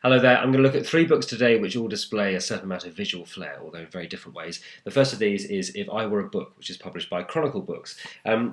Hello there. I'm going to look at 3 books today which all display a certain amount of visual flair, although in very different ways. The first of these is If I Were a Book, which is published by Chronicle Books.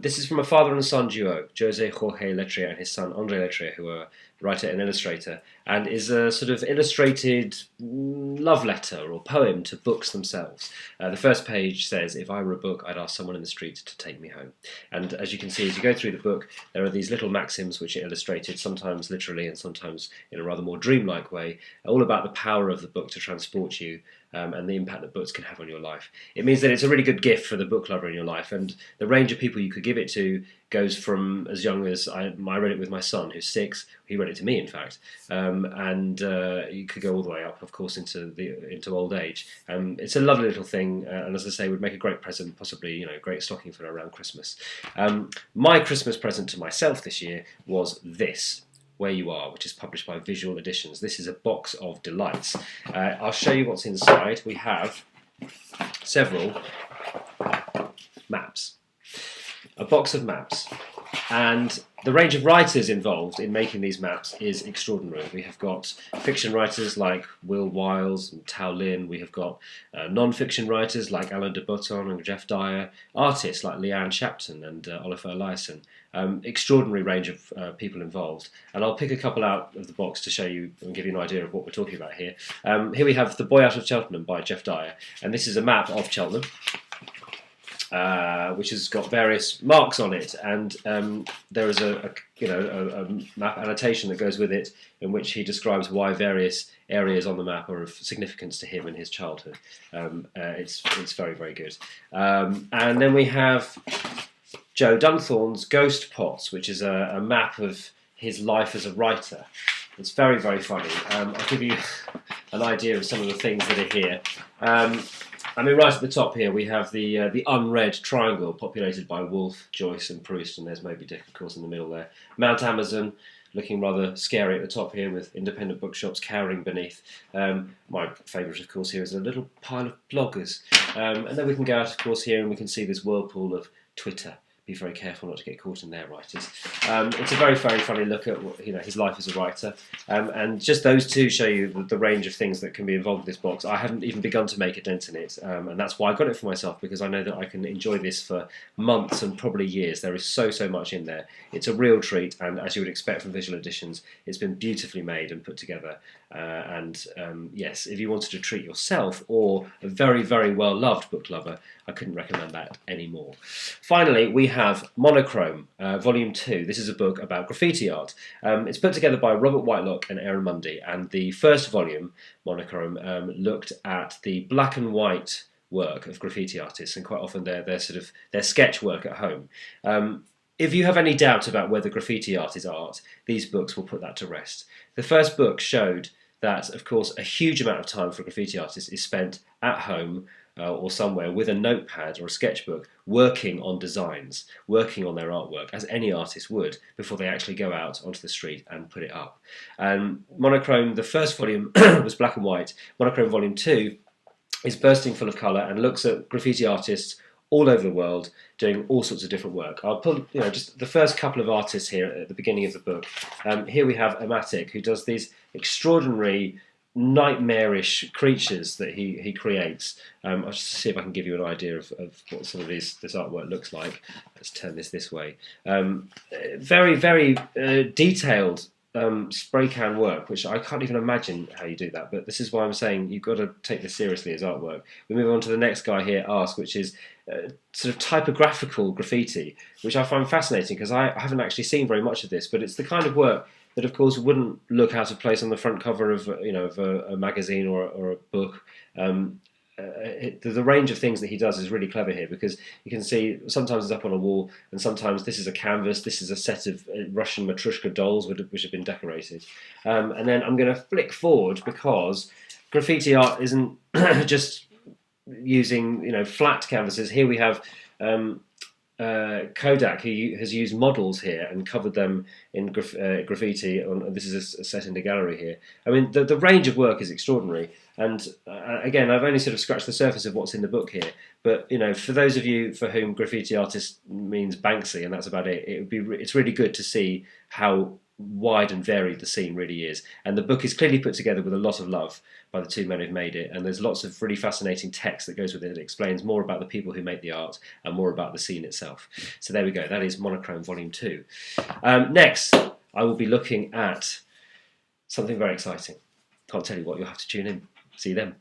This is from a father and son duo, Jose Jorge Letria and his son Andre Letria, who are a writer and illustrator, and is a sort of illustrated love letter or poem to books themselves. The first page says, "If I were a book, I'd ask someone in the street to take me home." And as you can see, as you go through the book, there are these little maxims which are illustrated, sometimes literally and sometimes in a rather more dreamlike way, all about the power of the book to transport you and the impact that books can have on your life. It means that it's a really good gift for the book lover in your life, and the range of people you could give it to goes from as young as I read it with my son, who's 6. He read it to me, in fact, and you could go all the way up, of course, into old age. It's a lovely little thing, and as I say, would make a great present, possibly a great stocking filler around Christmas. My Christmas present to myself this year was this. Where You Are, which is published by Visual Editions. This is a box of delights. I'll show you what's inside. We have several maps. A box of maps. And the range of writers involved in making these maps is extraordinary. We have got fiction writers like Will Wiles and Tao Lin. We have got non-fiction writers like Alain de Botton and Jeff Dyer. Artists like Leanne Shapton and Oliver Eliasson. Extraordinary range of people involved. And I'll pick a couple out of the box to show you and give you an idea of what we're talking about here. Here we have The Boy Out of Cheltenham by Jeff Dyer. And this is a map of Cheltenham, which has got various marks on it, and there is a map annotation that goes with it, in which he describes why various areas on the map are of significance to him in his childhood. It's very, very good. And then we have Joe Dunthorne's Ghost Pots, which is a map of his life as a writer. It's very, very funny. I'll give you an idea of some of the things that are here. Right at the top here we have the unread triangle populated by Woolf, Joyce and Proust, and there's Moby Dick, of course, in the middle there. Mount Amazon, looking rather scary at the top here with independent bookshops cowering beneath. My favourite, of course, here is a little pile of bloggers. And then we can go out, of course, here and we can see this whirlpool of Twitter. Be very careful not to get caught in their writers. It's a very, very funny look at his life as a writer, and just those two show you the range of things that can be involved in this box. I haven't even begun to make a dent in it, and that's why I got it for myself, because I know that I can enjoy this for months and probably years. There is so much in there. It's a real treat, and as you would expect from Visual Editions, it's been beautifully made and put together. Yes, if you wanted to treat yourself or a very, very well-loved book lover, I couldn't recommend that anymore. Finally, we have Monochrome, Volume 2. This is a book about graffiti art. It's put together by Robert Whitelock and Aaron Mundy, and the first volume, Monochrome, looked at the black and white work of graffiti artists, and quite often their sketch work at home. If you have any doubt about whether graffiti art is art, these books will put that to rest. The first book showed that, of course, a huge amount of time for graffiti artists is spent at home or somewhere with a notepad or a sketchbook, working on designs, working on their artwork, as any artist would, before they actually go out onto the street and put it up. Monochrome, the first volume, was black and white. Monochrome Volume 2 is bursting full of colour and looks at graffiti artists all over the world doing all sorts of different work. I'll pull just the first couple of artists here at the beginning of the book. Here we have Amatic, who does these extraordinary nightmarish creatures that he creates. I'll just see if I can give you an idea of what some of this artwork looks like. Let's turn this way. Very, very detailed spray can work, which I can't even imagine how you do that, but this is why I'm saying you've got to take this seriously as artwork. We move on to the next guy here, Ask, which is sort of typographical graffiti, which I find fascinating because I haven't actually seen very much of this, but it's the kind of work that, of course, wouldn't look out of place on the front cover of a magazine or a book. The range of things that he does is really clever here, because you can see sometimes it's up on a wall, and sometimes this is a canvas. This is a set of Russian Matryoshka dolls which have been decorated. And then I'm going to flick forward, because graffiti art isn't just using flat canvases. Here we have Kodak, who has used models here and covered them in graffiti. This is a set in the gallery here. I mean, the range of work is extraordinary. And again, I've only sort of scratched the surface of what's in the book here. But for those of you for whom graffiti artist means Banksy, and that's about it, it's really good to see how wide and varied the scene really is. And the book is clearly put together with a lot of love by the two men who've made it, and there's lots of really fascinating text that goes with it. It explains more about the people who make the art and more about the scene itself. So there we go, that is Monochrome Volume 2. Next, I will be looking at something very exciting. Can't tell you what, you'll have to tune in. See you then.